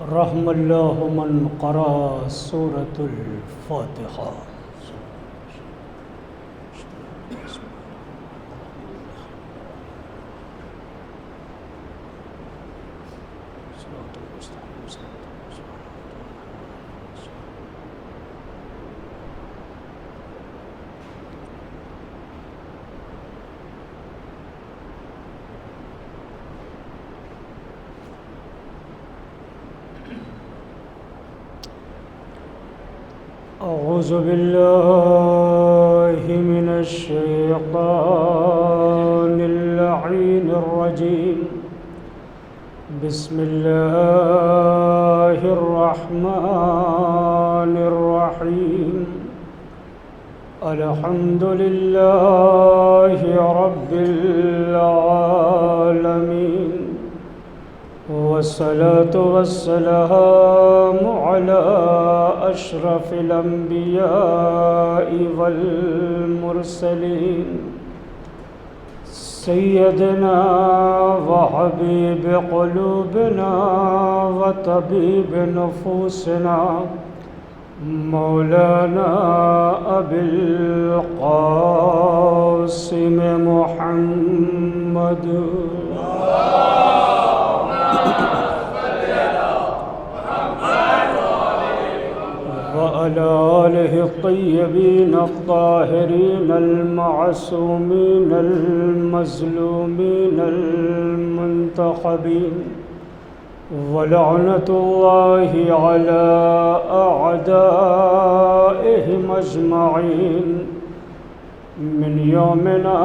رحم اللہ من قرأ سورة الفاتحہ۔ اعوذ باللہ من الشیطان اللعین الرجیم، بسم اللہ الرحمن الرحیم، الحمد للہ رب العالمین، والصلاة والسلام على أشرف الأنبياء والمرسلين، سيدنا وحبيب قلوبنا وطبيب نفوسنا مولانا أبي القاسم محمد وعلى آله الطيبين الطاهرين المعصومين المظلومين المنتخبين، ولعنة الله على أعدائهم أجمعين من يومنا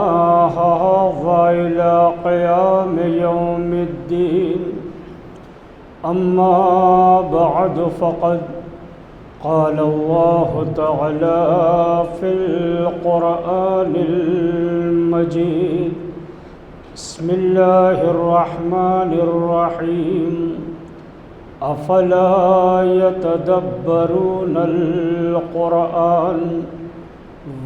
هذا إلى قيام يوم الدين. أما بعد، فقد قال الله تعالى في القرآن المجيد: بسم الله الرحمن الرحيم، أفلا يتدبرون القرآن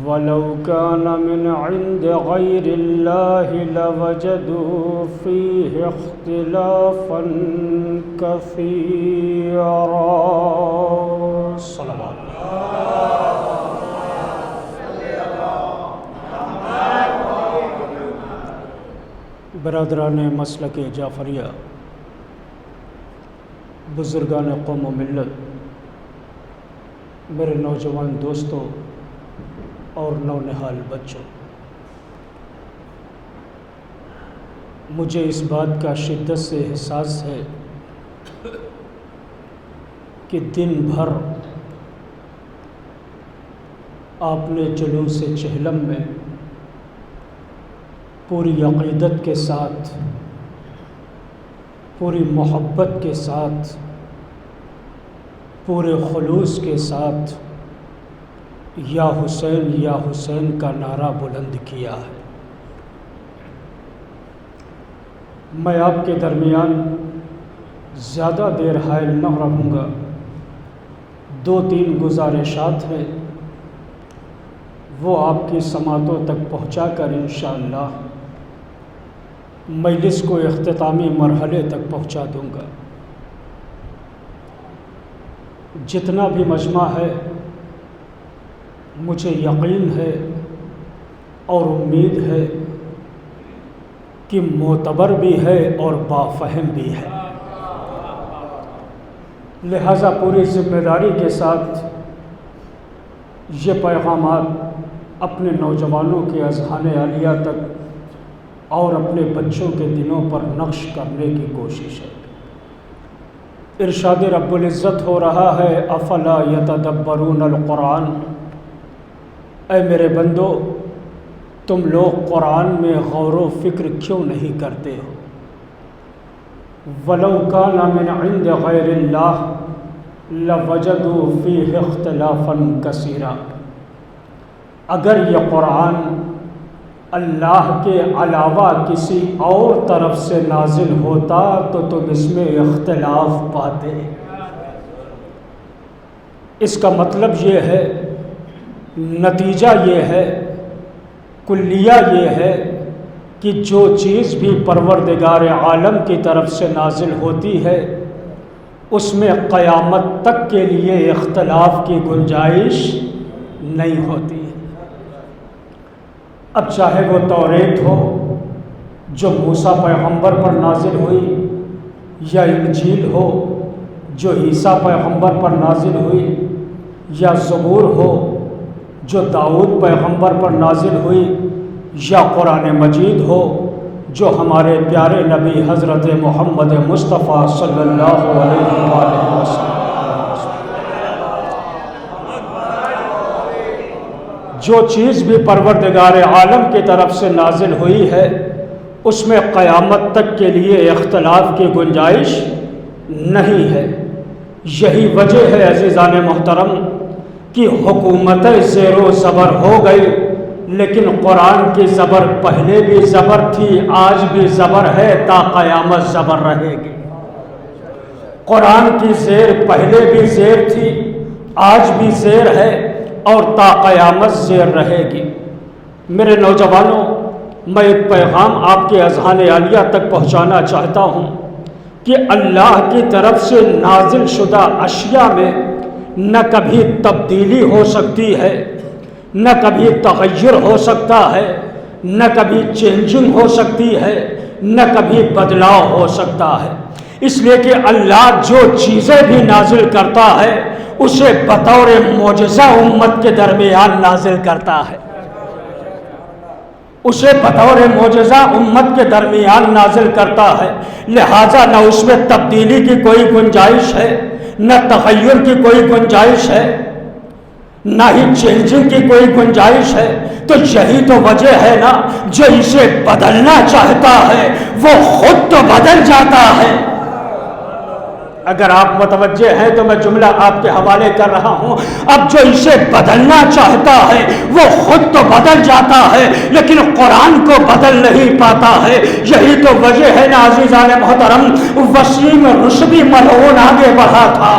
ولو كان من عند غير الله لوجدوا فيه اختلافا كثيرا. صلوات. برادران مسلک جعفریہ، بزرگان قوم و ملت، میرے نوجوان دوستوں اور نونہال بچوں، مجھے اس بات کا شدت سے احساس ہے کہ دن بھر آپ نے جلوس چہلم میں پوری عقیدت کے ساتھ، پوری محبت کے ساتھ، پورے خلوص کے ساتھ یا حسین کا نعرہ بلند کیا ہے. میں آپ کے درمیان زیادہ دیر حائل نہ رہوں گا. 2-3 گزارشات ہیں، وہ آپ کی سماعتوں تک پہنچا کر انشاءاللہ مجلس کو اختتامی مرحلے تک پہنچا دوں گا. جتنا بھی مجمع ہے، مجھے یقین ہے اور امید ہے کہ معتبر بھی ہے اور بافہم بھی ہے. لہذا پوری ذمہ داری کے ساتھ یہ پیغامات اپنے نوجوانوں کے اذہان عالیہ تک اور اپنے بچوں کے دلوں پر نقش کرنے کی کوشش ہے. ارشاد رب العزت ہو رہا ہے: افلا یتدبرون القرآن، اے میرے بندو، تم لوگ قرآن میں غور و فکر کیوں نہیں کرتے ہو؟ وَلَوْ كَانَ مِنْ عِنْدِ غَيْرِ اللَّهِ لَوَجَدُوا فِيهِ اخْتِلَافًا كَثِيرًا. اگر یہ قرآن اللہ کے علاوہ کسی اور طرف سے نازل ہوتا تو تم اس میں اختلاف پاتے. اس کا مطلب یہ ہے، نتیجہ یہ ہے، کلیہ یہ ہے کہ جو چیز بھی پروردگار عالم کی طرف سے نازل ہوتی ہے اس میں قیامت تک کے لیے اختلاف کی گنجائش نہیں ہوتی ہے۔ اب چاہے وہ توریت ہو جو موسیٰ پیغمبر پر نازل ہوئی، یا انجیل ہو جو عیسیٰ پیغمبر پر نازل ہوئی، یا زبور ہو جو داؤد پیغمبر پر نازل ہوئی، یا قرآن مجید ہو جو ہمارے پیارے نبی حضرت محمد مصطفیٰ صلی اللہ علیہ وآلہ وسلم جو چیز بھی پروردگار عالم کی طرف سے نازل ہوئی ہے اس میں قیامت تک کے لیے اختلاف کی گنجائش نہیں ہے۔ یہی وجہ ہے عزیزان محترم کہ حکومتیں زیر و زبر ہو گئی، لیکن قرآن کی زبر پہلے بھی زبر تھی، آج بھی زبر ہے، تا قیامت زبر رہے گی۔ قرآن کی زیر پہلے بھی زیر تھی، آج بھی زیر ہے، اور تا قیامت زیر رہے گی۔ میرے نوجوانوں، میں ایک پیغام آپ کے اذہان عالیہ تک پہنچانا چاہتا ہوں کہ اللہ کی طرف سے نازل شدہ اشیاء میں نہ کبھی تبدیلی ہو سکتی ہے، نہ کبھی تغیر ہو سکتا ہے، نہ کبھی چینجنگ ہو سکتی ہے، نہ کبھی بدلاؤ ہو سکتا ہے۔ اس لیے کہ اللہ جو چیزیں بھی نازل کرتا ہے اسے بطور معجزہ امت کے درمیان نازل کرتا ہے، اسے بطور معجزہ امت کے درمیان نازل کرتا ہے، لہٰذا نہ اس میں تبدیلی کی کوئی گنجائش ہے، نہ تغیر کی کوئی گنجائش ہے، نہ ہی چینجنگ کی کوئی گنجائش ہے۔ تو یہی تو وجہ ہے نا، جو اسے بدلنا چاہتا ہے وہ خود تو بدل جاتا ہے۔ اگر آپ متوجہ ہیں تو میں جملہ آپ کے حوالے کر رہا ہوں۔ اب جو اسے بدلنا چاہتا ہے وہ خود تو بدل جاتا ہے، لیکن قرآن کو بدل نہیں پاتا ہے۔ یہی تو وجہ ہے نا عزیزان محترم، وسیم رشدی ملعون آگے بڑھا تھا،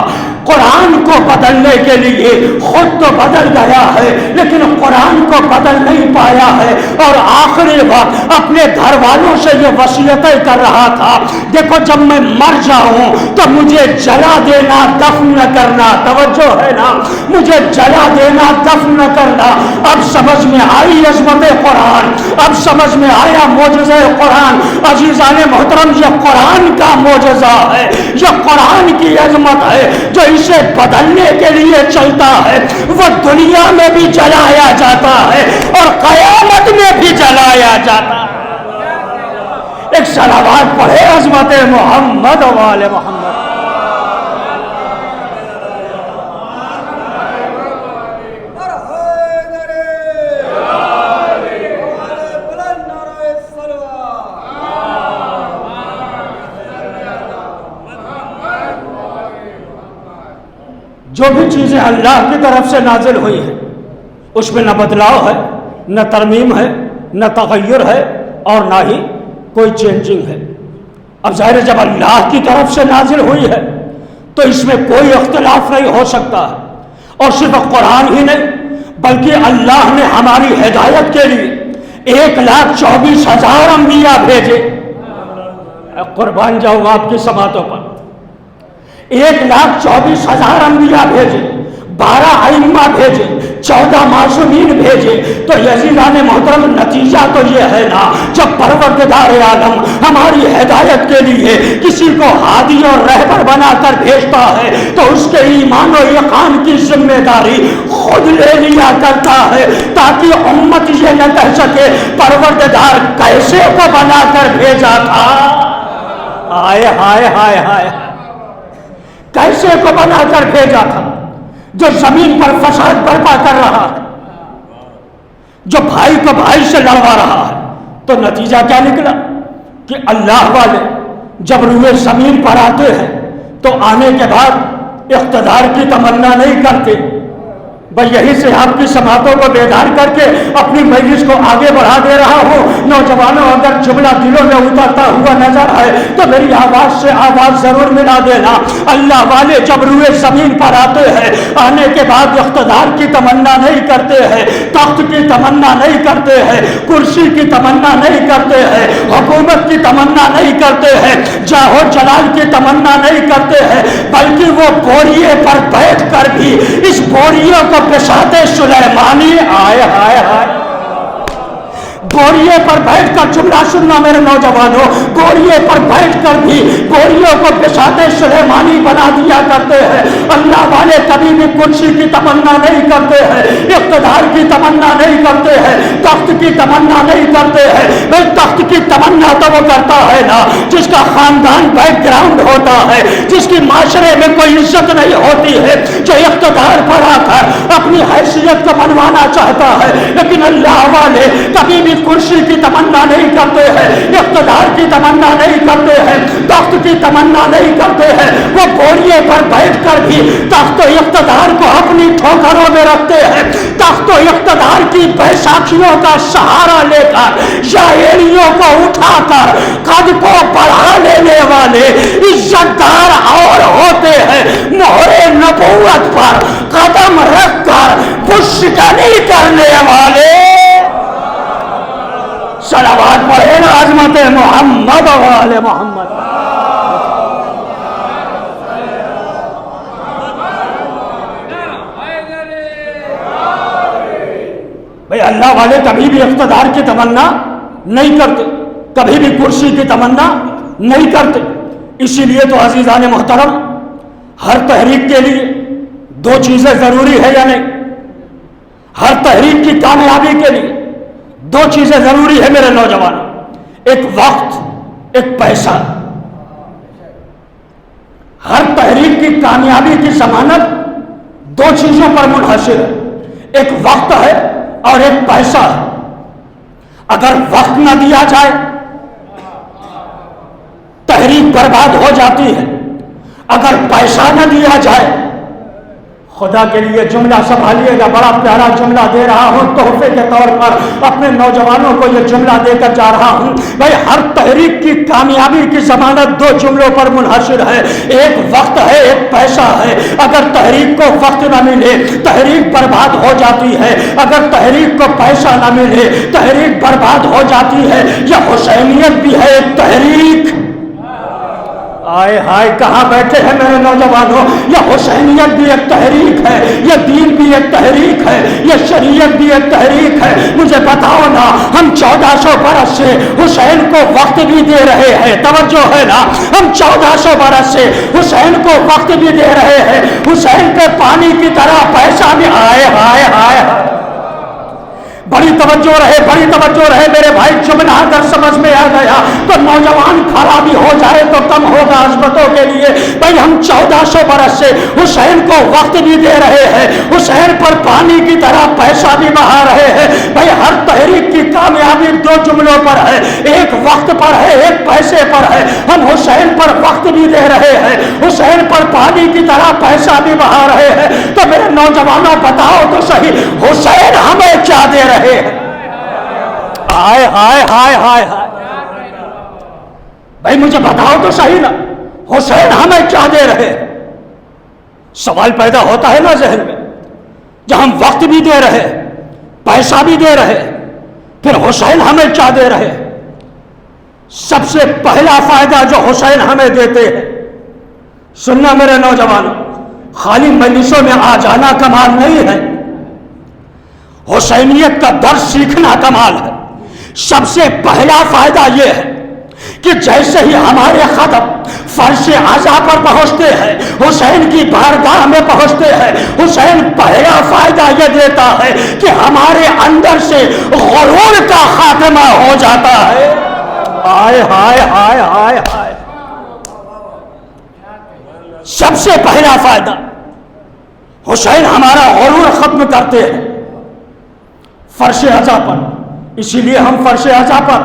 قرآن کو بدلنے کے لیے خود تو بدل گیا ہے لیکن قرآن کو بدل نہیں پایا ہے، اور آخری وقت اپنے گھر والوں سے یہ وصیتیں کر رہا تھا، دیکھو جب میں مر جاؤں تو مجھے جلا دینا، دفن نہ کرنا۔ توجہ ہے نا، مجھے جلا دینا، دفن نہ کرنا۔ اب سمجھ میں آئی عظمت قرآن، اب سمجھ میں آیا معجزہ قرآن۔ عزیزان محترم، یہ قرآن کا معجزہ ہے، یہ قرآن کی عظمت ہے، جو اسے بدلنے کے لیے چلتا ہے وہ دنیا میں بھی جلایا جاتا ہے اور قیامت میں بھی جلایا جاتا ہے۔ ایک صلوات پڑھے عظمت محمد وآل محمد۔ جو بھی چیزیں اللہ کی طرف سے نازل ہوئی ہیں اس میں نہ بدلاؤ ہے، نہ ترمیم ہے، نہ تغیر ہے، اور نہ ہی کوئی چینجنگ ہے۔ اب ظاہر ہے جب اللہ کی طرف سے نازل ہوئی ہے تو اس میں کوئی اختلاف نہیں ہو سکتا ہے، اور صرف قرآن ہی نہیں بلکہ اللہ نے ہماری ہدایت کے لیے 1,24,000 انبیاء بھیجے۔ قربان جاؤں آپ کی سماعتوں پر، 1,24,000 انبیاء بھیجے، 12 ائمہ بھیجے، 14 معصومین بھیجے۔ تو عزیزان محترم نتیجہ تو یہ ہے نا، جب پروردگار عالم ہماری ہدایت کے لیے کسی کو ہادی اور رہبر بنا کر بھیجتا ہے تو اس کے ایمان و یقین کی ذمہ داری خود لے لیا کرتا ہے، تاکہ امت یہ نہ کہہ سکے پروردگار کیسے کو بنا کر بھیجا تھا۔ ہائے ہائے ہائے ہائے، کیسے کو بنا کر بھیجا تھا، جو زمین پر فساد برپا کر رہا ہے، جو بھائی کو بھائی سے لڑوا رہا ہے۔ تو نتیجہ کیا نکلا کہ اللہ والے جب روئے زمین پر آتے ہیں تو آنے کے بعد اقتدار کی تمنا نہیں کرتے بس یہی سے آپ کی سماعتوں کو بیدار کر کے اپنی مجلس کو آگے بڑھا دے رہا ہوں۔ نوجوانوں، اگر جملہ دلوں میں اترتا ہوا نظر آئے تو میری آواز سے آواز ضرور ملا دینا۔ اللہ والے جب روئے زمین پر آتے ہیں، آنے کے بعد اقتدار کی تمنا نہیں کرتے ہیں، تخت کی تمنا نہیں کرتے ہیں، کرسی کی تمنا نہیں کرتے ہیں، حکومت کی تمنا نہیں کرتے ہیں، جاہ و جلال کی تمنا نہیں کرتے ہیں، بلکہ وہ بوریے پر بیٹھ کر بھی اس بوریوں کو بساط سلیمانی آئے ہائے ہائے بوریے پر بیٹھ کر جملہ سننا میرے نوجوانوں، بوریے پر بیٹھ کر بھی بوریوں کو بساط سلیمانی بنا دیا کرتے ہیں۔ اللہ والے کبھی بھی کرسی کی تمنا نہیں کرتے ہیں، اقتدار کی تمنا نہیں کرتے ہیں، تخت کی تمنا نہیں کرتے ہیں۔ بھائی تخت کی تمنا تو وہ کرتا ہے نا جس کا خاندان بیک گراؤنڈ ہوتا ہے، جس کی معاشرے میں کوئی عزت نہیں ہوتی ہے، جو اقتدار پر آ کر اپنی حیثیت کو بنوانا چاہتا ہے۔ لیکن اللہ والے کبھی بھی کرسی کی تمنا نہیں کرتے ہیں، اقتدار کی تمنا نہیں کرتے ہیں، تخت کی تمنا نہیں کرتے ہیں۔ وہ بوریے پر بیٹھ کر بھی تخت و اقتدار کو اپنی ٹھوکروں میں رکھتے ہیں، تخت و اقتدار کی بیساکھیوں کا سہارا لے کر یا ایڑیوں کو اٹھا کر قد کو بڑھا لینے والے عزت دار اور ہوتے ہیں۔ مہر نبوت پر قدم رکھ کر پشکنی کرنے والے صلوات پڑھے نا عظمت محمد و آل محمد۔ بھئی اللہ والے کبھی بھی اقتدار کی تمنا نہیں کرتے، کبھی بھی کرسی کی تمنا نہیں کرتے۔ اسی لیے تو عزیزان محترم، ہر تحریک کے لیے دو چیزیں ضروری ہے یا نہیں؟ ہر تحریک کی کامیابی کے لیے دو چیزیں ضروری ہے میرے نوجوان، ایک وقت، ایک پیسہ۔ ہر تحریک کی کامیابی کی ضمانت دو چیزوں پر منحصر ہے، ایک وقت ہے اور ایک پیسہ ہے۔ اگر وقت نہ دیا جائے تحریک برباد ہو جاتی ہے، اگر پیسہ نہ دیا جائے، خدا کے لیے جملہ سنبھالیے گا، بڑا پیارا جملہ دے رہا ہوں تحفے کے طور پر اپنے نوجوانوں کو یہ جملہ دے کر جا رہا ہوں۔ بھائی ہر تحریک کی کامیابی کی ضمانت دو جملوں پر منحصر ہے، ایک وقت ہے، ایک پیسہ ہے۔ اگر تحریک کو وقت نہ ملے تحریک برباد ہو جاتی ہے، اگر تحریک کو پیسہ نہ ملے تحریک برباد ہو جاتی ہے۔ یہ حسینیت بھی ہے ایک تحریک۔ آئے ہائے کہاں بیٹھے ہیں میرے نوجوانوں؟ یہ حسینیت بھی ایک تحریک ہے، یہ دین بھی ایک تحریک ہے، یہ شریعت بھی ایک تحریک ہے۔ مجھے بتاؤ نا، ہم 1400 برس سے حسین کو وقت بھی دے رہے ہیں، توجہ ہے نا، ہم 1400 برس سے حسین کو وقت بھی دے رہے ہیں، حسین کے پانی کی طرح پیسہ بھی۔ آئے ہائے ہائے ہائے بڑی توجہ رہے، بڑی توجہ رہے میرے بھائی، جملہ اگر سمجھ میں آ گیا تو نوجوان کھڑا بھی ہو جائے تو کم ہوگا عظمتوں کے لیے۔ بھائی ہم 1400 برس سے حسین کو وقت بھی دے رہے ہیں، حسین پر پانی کی طرح پیسہ بھی بہا رہے ہیں۔ بھائی ہر تحریک کی کامیابی دو جملوں پر ہے، ایک وقت پر ہے، ایک پیسے پر ہے۔ ہم حسین پر وقت بھی دے رہے ہیں، حسین پر پانی کی طرح پیسہ بھی بہا رہے ہیں۔ تو میرے نوجوانوں بتاؤ تو صحیح، حسین ہمیں کیا دے رہے؟ ہائے ہائے ہائے ہائے ہائے بھائی مجھے بتاؤ تو صحیح نا، حسین ہمیں کیا دے رہے؟ سوال پیدا ہوتا ہے نا ذہن میں، جب ہم وقت بھی دے رہے، پیسہ بھی دے رہے، پھر حسین ہمیں کیا دے رہے؟ سب سے پہلا فائدہ جو حسین ہمیں دیتے ہیں، سننا میرے نوجوانوں، خالی مجلسوں میں آ جانا کمال نہیں ہے، حسینیت کا درس سیکھنا کمال ہے۔ سب سے پہلا فائدہ یہ ہے کہ جیسے ہی ہمارے قدم فرش عزا پر پہنچتے ہیں، حسین کی بارگاہ میں پہنچتے ہیں، حسین پہلا فائدہ یہ دیتا ہے کہ ہمارے اندر سے غرور کا خاتمہ ہو جاتا ہے۔ ہائے ہائے ہائے ہائے ہائے سب سے پہلا فائدہ حسین ہمارا غرور ختم کرتے ہیں فرش عزا پر۔ اسی لیے ہم فرش عزا پر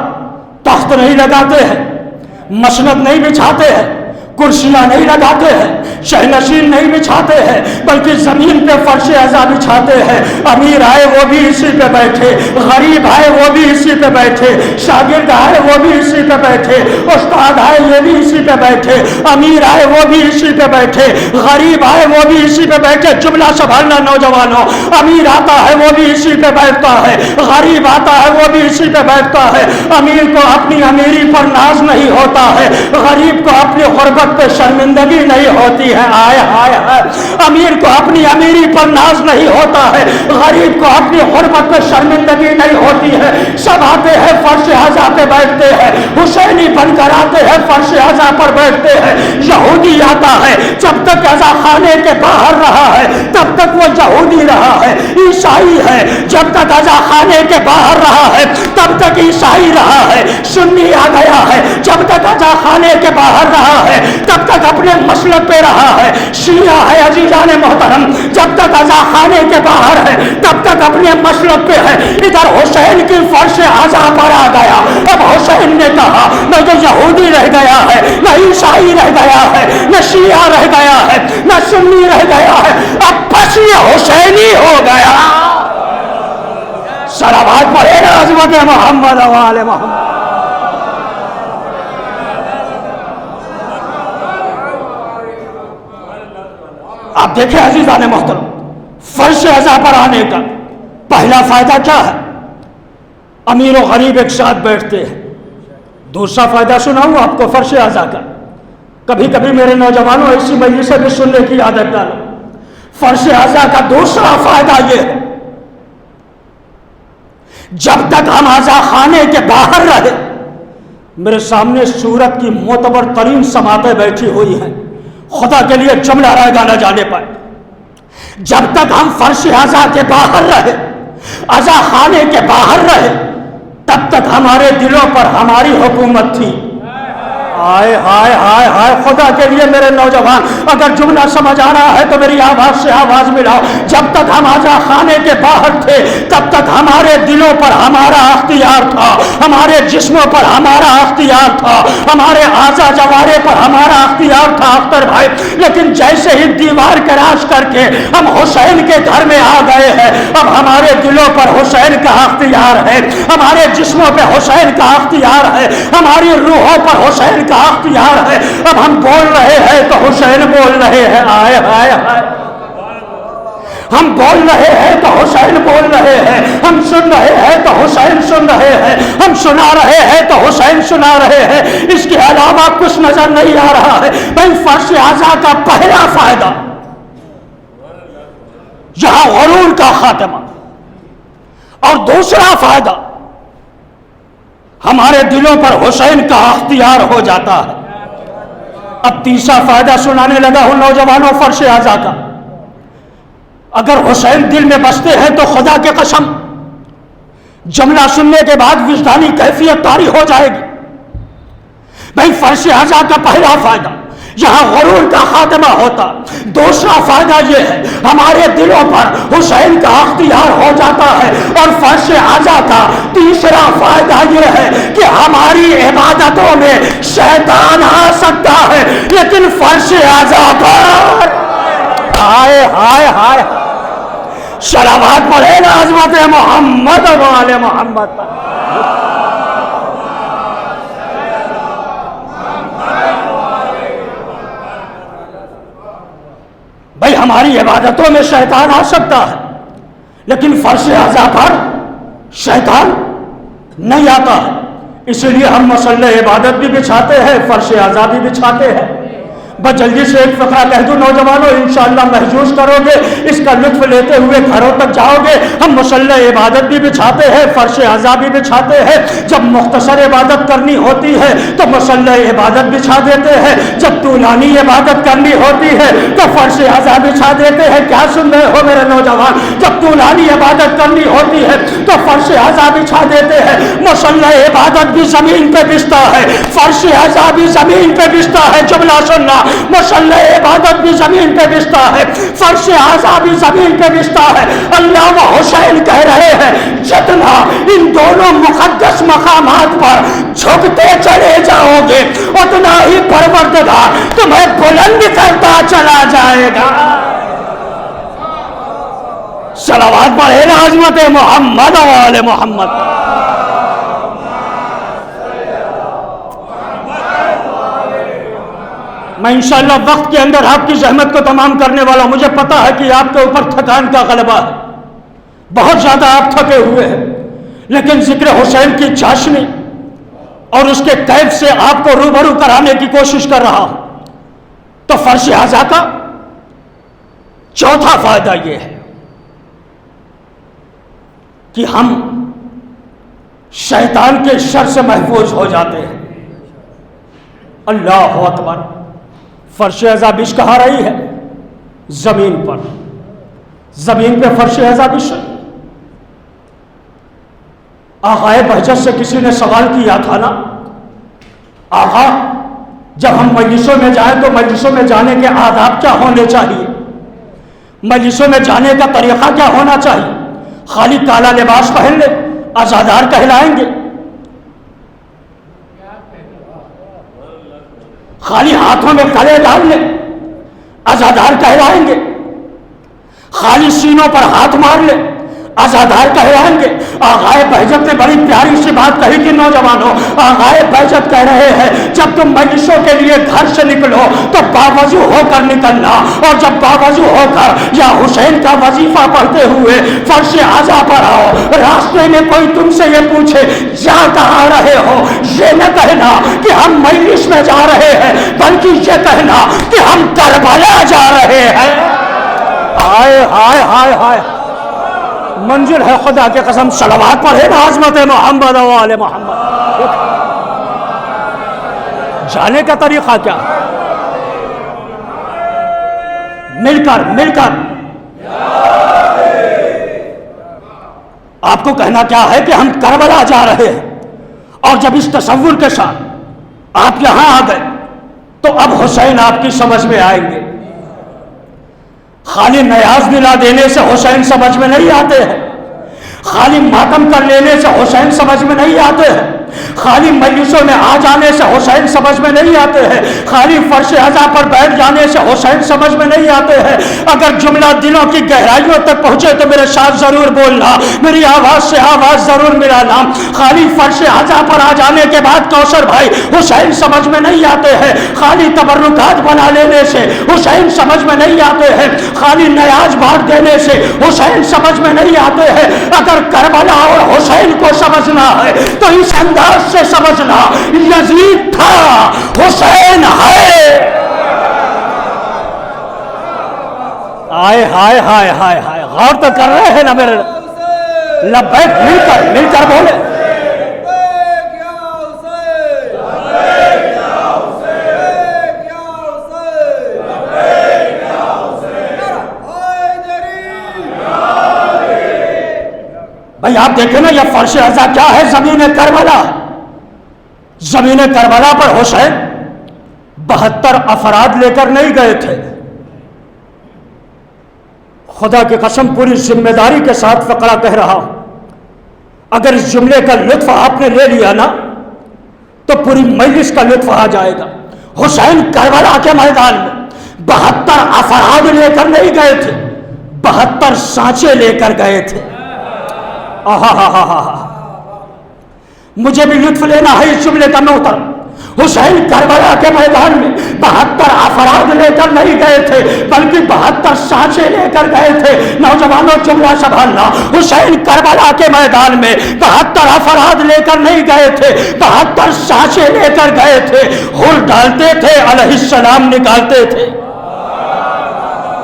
تخت نہیں لگاتے ہیں، مسند نہیں بچھاتے ہیں، کرسیاں نہیں لگاتے ہیں، شہنشین نہیں بچھاتے ہیں، بلکہ زمین پہ فرش عزا بچھاتے ہیں۔ امیر آئے وہ بھی اسی پہ بیٹھے، غریب آئے وہ بھی اسی پہ بیٹھے، شاگرد آئے وہ بھی اسی پہ بیٹھے، استاد آئے یہ بھی اسی پہ بیٹھے، امیر آئے وہ بھی اسی پہ بیٹھے، غریب آئے وہ بھی اسی پہ بیٹھے۔ جملہ سنبھالنا نوجوانوں، امیر آتا ہے وہ بھی اسی پہ بیٹھتا ہے، غریب آتا ہے وہ بھی اسی پہ بیٹھتا ہے۔ امیر کو اپنی امیری پر ناز نہیں ہوتا ہے، غریب کو اپنی غربت پہ شرمندگی نہیں ہوتی ہے۔ آئے ہائے ہائے، امیر کو اپنی امیری پر ناز نہیں ہوتا ہے، غریب کو اپنی غربت پہ شرمندگی نہیں ہوتی ہے۔ سب آتے ہیں فرش عزا پہ بیٹھتے ہیں، حسینی بن کر آتے ہیں فرش عزا پر بیٹھتے ہیں۔ یہودی آتا ہے، جب تک عزا خانے کے باہر رہا ہے تب تک وہ یہودی رہا ہے۔ عیسائی ہے، جب تک عزا خانے کے باہر رہا ہے تب تک عیسائی رہا ہے۔ سنی آ گیا ہے، جب تک عزا خانے کے باہر رہا ہے تب تک اپنے مسلک پہ رہا ہے۔ شیعہ ہے عزیزان محترم، جب تک عزا خانے کے باہر ہے تب تک اپنے مسلک پہ ہے۔ ادھر حسین کی فرش عزا پر آ گیا، اب حسین نے کہا نہ جو یہودی رہ گیا ہے، نہ عیسائی رہ گیا ہے، نہ شیعہ رہ گیا ہے، نہ سنی رہ گیا ہے، اب بس یہ حسینی ہو گیا۔ صلوات پڑھے نا عظمت محمد و آل محمد۔ آپ دیکھیں عزیزان محترم، فرش عزا پر آنے کا پہلا فائدہ کیا ہے؟ امیر و غریب ایک ساتھ بیٹھتے ہیں۔ دوسرا فائدہ سناؤں آپ کو فرش عزا کا، کبھی کبھی میرے نوجوانوں ایسی مجلسیں بھی سننے کی عادت ڈالو۔ فرش عزا کا دوسرا فائدہ یہ ہے، جب تک ہم عزا خانے کے باہر رہے، میرے سامنے سورت کی معتبر ترین سماعتیں بیٹھی ہوئی ہیں، خدا کے لیے جملہ رائے گا نہ جانے پائے، جب تک ہم فرش عزا کے باہر رہے، عزا خانے کے باہر رہے، تب تک ہمارے دلوں پر ہماری حکومت تھی۔ ہائے ہائے ہائے ہائے، خدا کے لیے میرے نوجوان اگر جملہ سمجھ آ رہا ہے تو میری آواز سے آواز ملاؤ۔ جب تک ہم عزا خانے کے باہر تھے تب تک ہمارے دلوں پر ہمارا اختیار تھا، ہمارے جسموں پر ہمارا اختیار تھا، ہمارے اعضاء جوارے پر ہمارا اختیار تھا اختر بھائی۔ لیکن جیسے ہی دیوار کراش کر کے ہم حسین کے گھر میں آ گئے ہیں، اب ہمارے دلوں پر حسین کا اختیار ہے، ہمارے جسموں پہ حسین کا اختیار ہے، ہماری روحوں پر حسین کا اختیار ہے۔ اب ہم بول رہے ہیں تو حسین بول رہے ہیں۔ آئے ہائے ہائے، ہم بول رہے ہیں تو حسین بول رہے ہیں، ہم سن رہے ہیں تو حسین سن رہے ہیں، ہم سنا رہے ہیں تو حسین سنا رہے ہیں۔ اس کے علاوہ کچھ نظر نہیں آ رہا ہے۔ بھائی فرش عزا کا پہلا فائدہ یہاں غرور کا خاتمہ، اور دوسرا فائدہ ہمارے دلوں پر حسین کا اختیار ہو جاتا ہے۔ اب تیسرا فائدہ سنانے لگا ہوں نوجوانوں فرش عزا کا۔ اگر حسین دل میں بستے ہیں تو خدا کے قسم جملہ سننے کے بعد وجدانی کیفیت طاری ہو جائے گی۔ بھائی فرش عزا کا پہلا فائدہ یہاں غرور کا خاتمہ ہوتا، دوسرا فائدہ یہ ہے ہمارے دلوں پر حسین کا اختیار ہو جاتا ہے، اور فرش عزا کا تیسرا فائدہ یہ ہے کہ ہماری عبادتوں میں شیطان آ سکتا ہے، لیکن فرش عزا پر ہائے ہائے ہائے، صلوات پڑھے نا عظمت محمد و آل محمد پر۔ بھائی ہماری عبادتوں میں شیطان آ سکتا ہے، لیکن فرش عزا پر شیطان نہیں آتا ہے۔ اس لیے ہم مسلح عبادت بھی بچھاتے ہیں، فرش عزا بھی بچھاتے ہیں۔ بس جلدی سے ایک فقرہ کہہ دوں نوجوانوں، انشاءاللہ محجوز کرو گے، اس کا لطف لیتے ہوئے گھروں تک جاؤ گے۔ ہم مسلح عبادت بھی بچھاتے ہیں، فرش عزا بھی بچھاتے ہیں۔ جب مختصر عبادت کرنی ہوتی ہے تو مسلح عبادت بچھا دیتے ہیں، جب طولانی عبادت کرنی ہوتی ہے تو فرش عزا بچھا دیتے ہیں۔ کیا سن رہے ہو میرے نوجوان؟ جب طولانی عبادت کرنی ہوتی ہے تو فرش عزا بچھا دیتے ہیں۔ مسلح عبادت بھی زمین پہ بچتا ہے، فرش عزا بھی زمین پہ بچتا ہے۔ جملہ سننا، مسلح عبادت بھی زمین پہ بچتا ہے، فرش عزا بھی زمین پہ بچتا ہے۔ اللہ و حسین کہہ رہے ہیں جتنا ان دونوں مقدس مقامات پر جھکتے چلے جاؤ گے اتنا ہی پروردگار پروردگار تمہیں بلند کرتا چلا جائے گا۔ صلوات پڑھے نا عظمت محمد و آل محمد۔ میں انشاءاللہ وقت کے اندر آپ کی زحمت کو تمام کرنے والا ہوں۔ مجھے پتا ہے کہ آپ کے اوپر تھکان کا غلبہ ہے، بہت زیادہ آپ تھکے ہوئے ہیں، لیکن ذکر حسین کی چاشنی اور اس کے کیف سے آپ کو روبرو کرانے کی کوشش کر رہا ہوں۔ تو فرش اعضا کا چوتھا فائدہ یہ ہے کہ ہم شیطان کے شر سے محفوظ ہو جاتے ہیں۔ اللہ اکبر۔ فرش اعضا بش کہا رہی ہے زمین پر، زمین پہ فرش اعضا بش۔ آقائے بہجت سے کسی نے سوال کیا تھا نا، آقا جب ہم مجلسوں میں جائیں تو مجلسوں میں جانے کے آداب کیا ہونے چاہیے، مجلسوں میں جانے کا طریقہ کیا ہونا چاہیے؟ خالی کالا لباس پہن لے عزادار کہلائیں گے؟ خالی ہاتھوں میں کڑے ڈال لے عزادار کہلائیں گے؟ خالی سینوں پر ہاتھ مار لے عزادار کہلائیں گے؟ آغائے بہجت نے بڑی پیاری سی بات کہی کہ نوجوانوں، آغائے بہجت کہہ رہے ہیں جب تم مجلسوں کے لیے گھر سے نکلو تو باوضو ہو کر نکلنا، اور جب باوضو ہو کر یا حسین کا وظیفہ پڑھتے ہوئے فرش اعضا پر آؤ، راستے میں کوئی تم سے یہ پوچھے جا کہاں رہے ہو، یہ نہ کہنا کہ ہم مجلس میں جا رہے ہیں، بلکہ یہ کہنا کہ ہم کربلا جا رہے ہیں۔ ہائے ہائے ہائے ہائے، منزل ہے خدا کے قسم۔ صلوات پڑھے نا عظمت محمد و آل محمد۔ جانے کا طریقہ کیا؟ مل کر آپ کو کہنا کیا ہے کہ ہم کربلا جا رہے ہیں، اور جب اس تصور کے ساتھ آپ یہاں آ گئے تو اب حسین آپ کی سمجھ میں آئیں گے۔ خالی نیاز دلا دینے سے حسین سمجھ میں نہیں آتے ہیں، خالی ماتم کر لینے سے حسین سمجھ میں نہیں آتے ہیں، خالی مجلسوں میں آ جانے سے حسین سمجھ میں نہیں آتے ہیں، خالی فرش اعضا پر بیٹھ جانے سے حسین سمجھ میں نہیں آتے ہیں۔ اگر جملہ دلوں کی گہرائیوں تک پہنچے تو میرے ساتھ ضرور بولنا، میری آواز سے آواز ضرور ملانا۔ خالی فرش اعضا پر آ جانے کے بعد کوثر بھائی حسین سمجھ میں نہیں آتے ہیں، خالی تبرکات بنا لینے سے حسین سمجھ میں نہیں آتے ہیں، خالی نیاز بانٹ دینے سے حسین سمجھ میں نہیں آتے ہیں۔ اگر کربلا اور حسین کو سمجھنا ہے تو اس انداز سے سمجھنا، یزید تھا، حسین ہے۔ آئے ہائے ہائے ہائے ہائے، غور تو کر رہے ہیں نا میرے؟ لبیک مل کر بولے۔ بھائی آپ دیکھیں نا یہ فرش اعضا کیا ہے؟ زمین کربلا۔ زمین کربلا پر حسین 72 افراد لے کر نہیں گئے تھے۔ خدا کی قسم پوری ذمہ داری کے ساتھ فقرہ کہہ رہا ہوں، اگر اس جملے کا لطف آپ نے لے لیا نا تو پوری مجلس کا لطف آ جائے گا۔ حسین کربلا کے میدان میں 72 افراد لے کر نہیں گئے تھے، 72 سانچے لے کر گئے تھے۔ مجھے بھی لطف لینا ہے اس جملے کا محترم۔ حسین کربلا کے میدان میں 72 افراد لے کر نہیں گئے تھے، بلکہ 72 سانچے لے کر گئے تھے۔ نوجوانوں جملہ سنبھالنا، حسین کربلا کے میدان میں 72 افراد لے کر نہیں گئے تھے، 72 سانچے لے کر گئے تھے۔ ہر ڈالتے تھے، علیہ السلام نکالتے تھے۔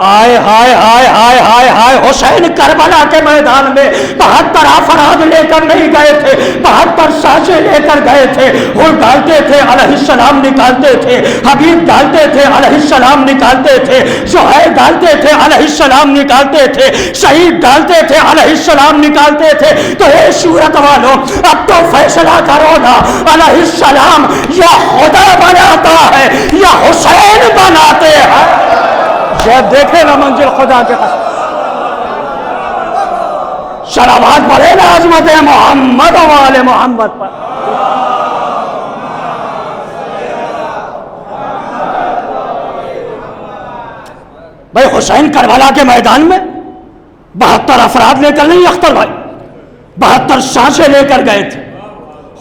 آئے ہائے ہائے ہائے ہائے ہائے، حسین کربلا کے میدان میں 72 افراد لے کر نہیں گئے تھے، 72 سانچے لے کر گئے تھے۔ ہر ڈالتے تھے، علیہ السلام نکالتے تھے۔ حبیب ڈالتے تھے، علیہ السلام نکالتے تھے۔ زہیر ڈالتے تھے، علیہ السلام نکالتے تھے۔ شہید ڈالتے تھے، علیہ السلام نکالتے تھے۔ تو اے صورت والوں، اب تو فیصلہ کرو نا، علیہ السلام یا خدا بناتا ہے یا حسین بناتے ہیں؟ یہ دیکھے نا منزل خدا کے قسم۔ صلوات پڑھے نا عظمت محمد و آل محمد پر۔ بھائی حسین کربلا کے میدان میں 72 افراد لے کر نہیں اختر بھائی، 72 سانسیں لے کر گئے تھے،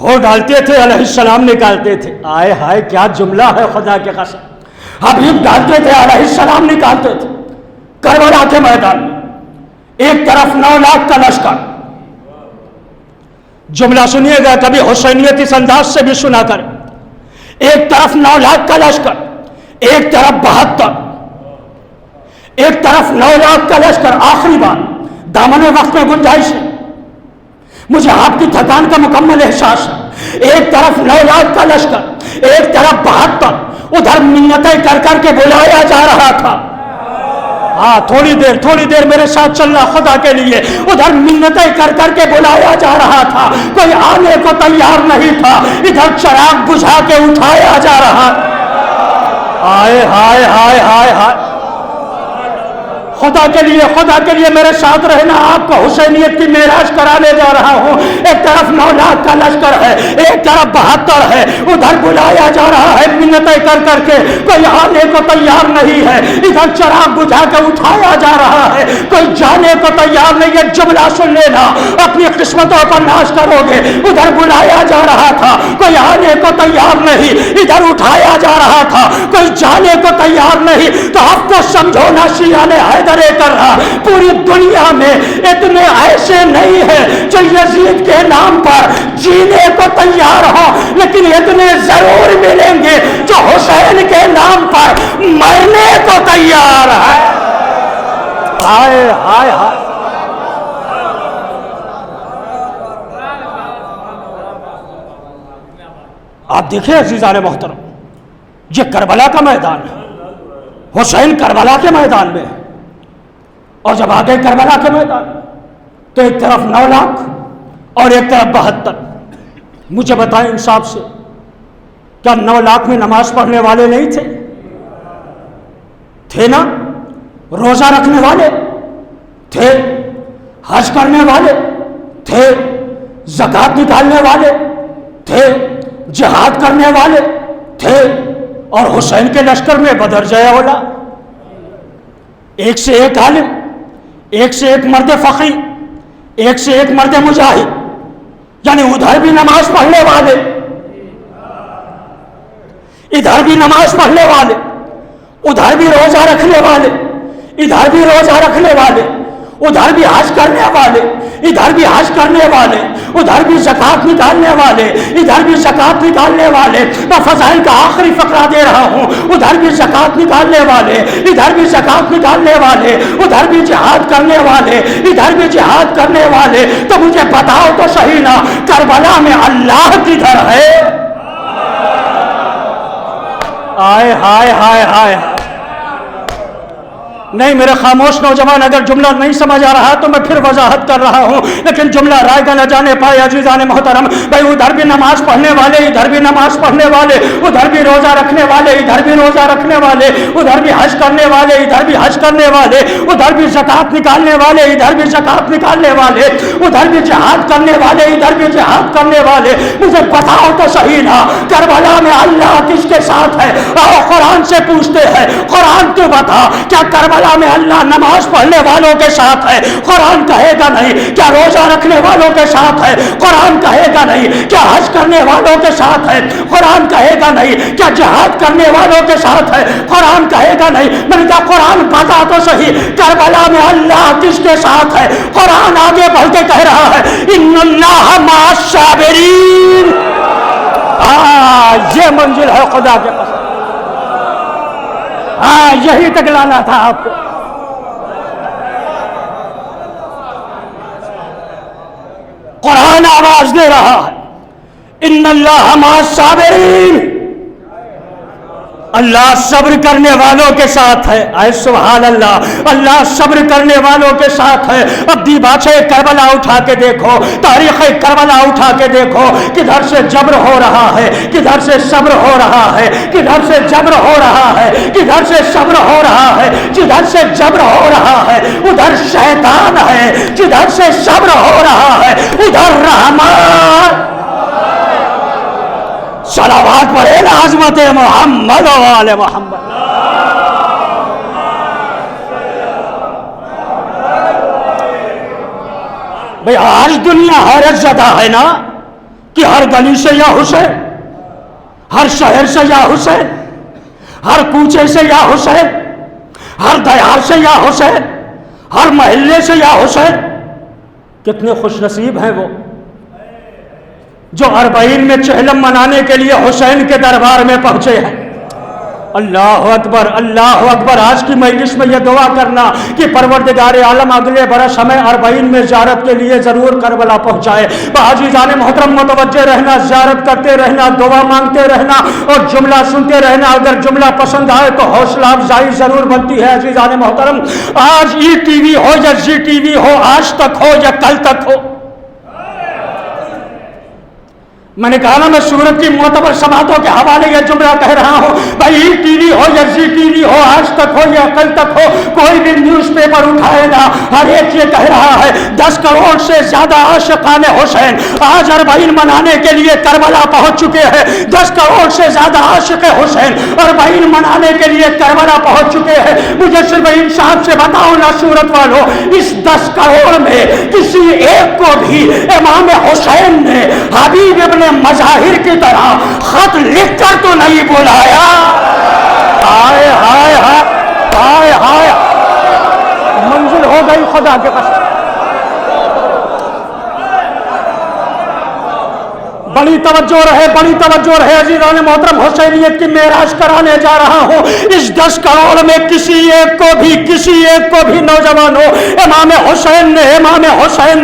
ہو ڈالتے تھے علیہ السلام نکالتے تھے. آئے ہائے کیا جملہ ہے خدا کے قسم. حبیب ڈالتے تھے علیہ السلام نکالتے تھے. کربلا کے میدان میں ایک طرف 9 لاکھ کا لشکر. جملہ سنیے گا کبھی حسینیت اس انداز سے بھی سنا کر. ایک طرف 9 لاکھ کا لشکر، ایک طرف 72، ایک طرف 9 لاکھ کا لشکر. آخری بار دامن وقت میں گنجائش ہے، مجھے آپ کی تھکان کا مکمل احساس ہے. ایک طرف 9 لاکھ کا لشکر، ایک طرف 72. ادھر منتیں کر کر کے بلایا جا رہا تھا. ہاں تھوڑی دیر میرے ساتھ چلنا خدا کے لیے. ادھر منتیں کر کر کے بلایا جا رہا تھا، کوئی آنے کو تیار نہیں تھا. ادھر چراغ بجھا کے اٹھایا جا رہا. ہائے ہائے ہائے ہائے ہائے. خدا کے لیے میرے ساتھ رہنا. آپ کو حسینیت کی معراج کرانے جا رہا ہوں. ایک طرف 9 لاکھ کا لشکر ہے، ایک طرف 72 ہے. ادھر بلایا جا رہا ہے منتیں کر کر کے، کوئی آنے کو تیار نہیں ہے. ادھر چراغ بجھا کے اٹھایا جا رہا ہے، کوئی جانے کو تیار نہیں ہے. جملہ سن لینا، اپنی قسمتوں پر ناش کرو گے. ادھر بلایا جا رہا تھا، کوئی آنے کو تیار نہیں. ادھر اٹھایا جا رہا تھا، کوئی جانے کو تیار نہیں. تو آپ کو سمجھو نا شیعہ کر رہا پوری دنیا میں اتنے ایسے نہیں ہیں جو یزید کے نام پر جینے کو تیار ہو، لیکن اتنے ضرور ملیں گے جو حسین کے نام پر مرنے کو تیار ہے. ہائے ہائے ہائے. آپ دیکھیں عزیزان محترم، یہ کربلا کا میدان ہے. حسین کربلا کے میدان میں، اور جب آگے کربلا کے میدان تو ایک طرف 9 لاکھ اور ایک طرف 72. مجھے بتائیں انصاف سے، کیا 9 لاکھ میں نماز پڑھنے والے نہیں تھے؟ تھے نا. روزہ رکھنے والے تھے، حج کرنے والے تھے، زکوٰۃ نکالنے والے تھے، جہاد کرنے والے تھے. اور حسین کے لشکر میں بدر جائے اولا، ایک سے ایک عالم، ایک سے ایک مرد فقی، ایک سے ایک مرد مجاہد. یعنی ادھر بھی نماز پڑھنے والے، ادھر بھی نماز پڑھنے والے، ادھر بھی روزہ رکھنے والے، ادھر بھی روزہ رکھنے والے، ادھر بھی حج کرنے والے، ادھر بھی حج کرنے والے، ادھر بھی زکوٰۃ نکالنے والے، ادھر بھی زکوٰۃ نکالنے والے. میں فضائل کا آخری فقرہ دے رہا ہوں. ادھر بھی زکوٰۃ نکالنے والے، ادھر بھی زکوٰۃ نکالنے والے، ادھر بھی جہاد کرنے والے، ادھر بھی جہاد کرنے والے. تو مجھے بتاؤ تو صحیح نا، کربلا میں اللہ کدھر ہے؟ آئے ہائے ہائے ہائے. نہیں میرے خاموش نوجوان، اگر جملہ نہیں سمجھ آ رہا تو میں پھر وضاحت کر رہا ہوں، لیکن جملہ رائے گا نہ جانے پائے. عزیزان محترم بھائی، ادھر بھی نماز پڑھنے والے، ادھر بھی نماز پڑھنے والے، ادھر بھی روزہ رکھنے والے، ادھر بھی روزہ رکھنے والے، ادھر بھی حج کرنے والے، ادھر بھی حج کرنے والے، ادھر بھی زکوٰۃ نکالنے والے، ادھر بھی زکوٰۃ نکالنے والے، ادھر بھی جہاد کرنے والے، ادھر بھی جہاد کرنے والے. مجھے بتاؤ تو صحیح نا، کربلا میں اللہ کس کے ساتھ ہے؟ آؤ قرآن سے پوچھتے ہیں. قرآن تو بتا، کیا کربلا میں اللہ نماز پڑھنے والوں کے ساتھ ہے؟ قرآن کہے گا نہیں. کیا روزہ رکھنے والوں کے ساتھ ہے؟ قرآن کہے گا نہیں. کیا حج کرنے والوں کے ساتھ ہے؟ قرآن کہے گا نہیں. کیا جہاد کرنے والوں کے ساتھ ہے؟ قرآن کہے گا نہیں. میں نے کہا قرآن بتا تو صحیح، کربلا میں اللہ کس کے ساتھ ہے؟ قرآن آگے بڑھ کے کہہ رہا ہے ان اللہ مع الصابرین. یہ منزل ہے خدا کے قسم. ہاں یہی تک لانا تھا آپ کو. قرآن آواز دے رہا ہے ان اللہ مع الصابرین. اللہ صبر کرنے والوں کے ساتھ ہے. اے سبحان اللہ، اللہ صبر کرنے والوں کے ساتھ ہے. اب دیباچہ کربلا اٹھا کے دیکھو، تاریخ کربلا اٹھا کے دیکھو، کدھر سے جبر ہو رہا ہے، کدھر سے صبر ہو رہا ہے، کدھر سے جبر ہو رہا ہے، کدھر سے صبر ہو رہا ہے. جدھر سے جبر ہو رہا ہے ادھر شیطان ہے، جدھر سے صبر ہو رہا ہے ادھر رحمان. صلوات پڑھے نا عظمت محمد و آل محمد. بھئی آج دنیا حیرت زدہ ہے نا کہ ہر گلی سے یا حسین، ہر شہر سے یا حسین، ہر کوچے سے یا حسین، ہر دیار سے یا حسین، ہر محلے سے یا حسین۔ کتنے خوش نصیب ہیں وہ جو اربعین میں چہلم منانے کے لیے حسین کے دربار میں پہنچے ہیں۔ اللہ اکبر، اللہ اکبر۔ آج کی مجلس میں یہ دعا کرنا کہ پروردگار عالم اگلے برس ہمیں اربعین میں زیارت کے لیے ضرور کربلا پہنچائے۔ عزیزان محترم متوجہ رہنا، زیارت کرتے رہنا، دعا مانگتے رہنا اور جملہ سنتے رہنا۔ اگر جملہ پسند آئے تو حوصلہ افزائی ضرور بنتی ہے۔ عزیزان محترم، آج ای ٹی وی ہو یا زی ٹی وی ہو، آج تک ہو یا کل تک ہو، میں نے کہا نا میں سورت کی معتبر سماعتوں کے حوالے یہ جملہ کہہ رہا ہوں، بھائی ای ٹی وی ہو یا زی ٹی وی ہو، آج تک ہو یا کل تک ہو، کوئی بھی نیوز پیپر اٹھائے گا، ہر ایک یہ کہہ رہا ہے 10 کروڑ سے زیادہ عاشقان حسین آج اربعین منانے کے لیے کربلا پہنچ چکے ہیں۔ 10 کروڑ سے زیادہ عاشق حسین اربعین منانے کے لیے کربلا پہنچ چکے ہیں۔ مجھے صرف انصاف سے بتاؤ نا سورت والوں، اس 10 کروڑ میں کسی ایک کو بھی امام حسین نے حبیب ابن مظاہر کی طرح خط لکھ کر تو نہیں بلایا؟ ہائے ہائے ہائے ہائے، منزل ہو گئی خدا کے قسم۔ بڑی توجہ رہے، بڑی توجہ رہے عزیزان محترم، حسینیت کی معراج کرانے جا رہا ہوں۔ اس 10 کروڑ میں کسی ایک کو بھی نوجوانوں، امام حسین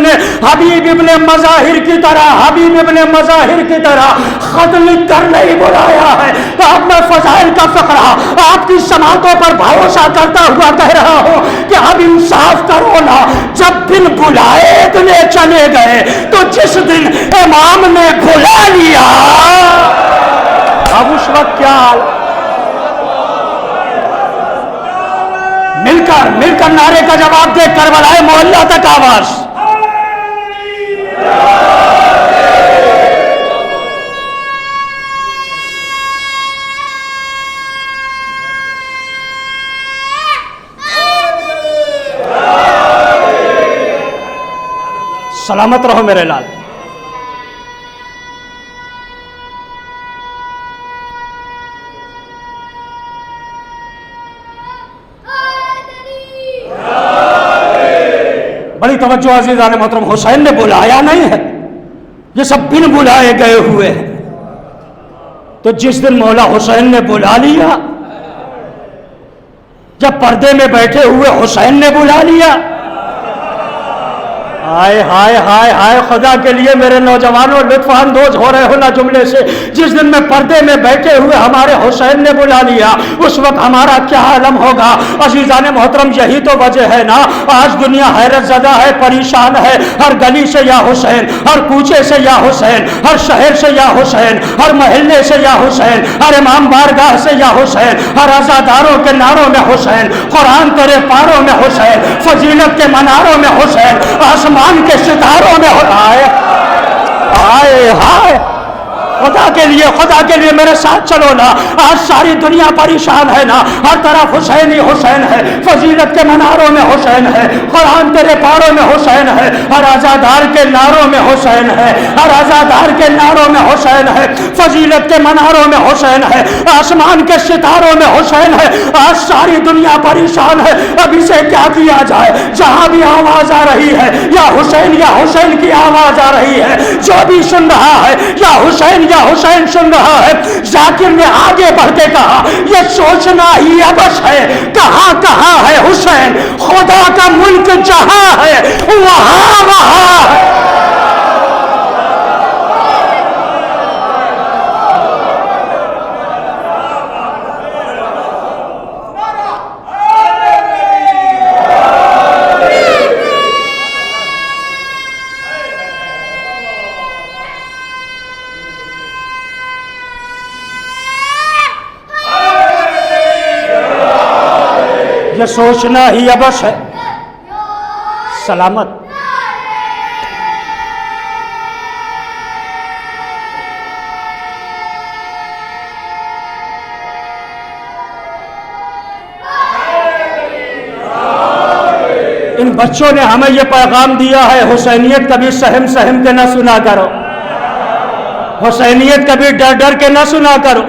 نے حبیب ابن مظاہر کی طرح خط لکھ کر نہیں بلایا ہے۔ اب میں فضائل کا فقرہ آپ کی سماعتوں پر بھروسہ کرتا ہوا کہہ رہا ہوں کہ اب انصاف کرو نا، جب دن بلائے اتنے چلے گئے تو جس دن امام نے بلا لیا اب اس وقت کیا حال؟ مل کر نعرے کا جواب دے کربلائے محلہ تک آواز۔ سلامت رہو میرے لال۔ بڑی توجہ عزیزان محترم، حسین نے بلایا نہیں ہے، یہ سب بن بلائے گئے ہوئے ہیں۔ تو جس دن مولا حسین نے بلا لیا، جب پردے میں بیٹھے ہوئے حسین نے بلا لیا، ہائے ہائے ہائے ہائے، خدا کے لیے میرے نوجوانوں لطف اندوز ہو رہے ہو نا جملے سے، جس دن میں پردے میں بیٹھے ہوئے ہمارے حسین نے بلا لیا، اس وقت ہمارا کیا عالم ہوگا؟ عزیزان محترم، یہی تو وجہ ہے نا آج دنیا حیرت زدہ ہے، پریشان ہے۔ ہر گلی سے یا حسین، ہر کوچے سے یا حسین، ہر شہر سے یا حسین، ہر محلے سے یا حسین، ہر امام بارگاہ سے یا حسین، ہر عزاداروں کے ناروں میں حسین، قرآن تیرے پاروں میں حسین، فضیلت کے مناروں میں حسین، آسمان کے ستاروں میں ہائے ہائے ہائے، خدا کے لیے میرے ساتھ چلو نا۔ آج ساری دنیا پریشان ہے نا، ہر طرف حسین ہی حسین ہے، فضیلت کے مناروں میں حسین ہے، قرآن تیرے پاروں میں حسین ہے، ہر عزادار کے ناروں میں حسین ہے، ہر عزادار کے ناروں میں حسین ہے، فضیلت کے مناروں میں حسین ہے، آسمان کے ستاروں میں حسین ہے۔ آج ساری دنیا پریشان ہے، اب اسے کیا کیا جائے؟ جہاں بھی آواز آ رہی ہے یا حسین کی آواز آ رہی ہے، جو بھی سن رہا ہے یا حسین سن رہا ہے، ذاکر نے آگے بڑھ کے کہا یہ سوچنا ہی عبث ہے، کہاں ہے حسین؟ خدا کا ملک جہاں ہے وہاں ہے۔ یہ سوچنا ہی عبث ہے۔ سلامت۔ ان بچوں نے ہمیں یہ پیغام دیا ہے، حسینیت کبھی سہم سہم کے نہ سنا کرو، حسینیت کبھی ڈر ڈر کے نہ سنا کرو،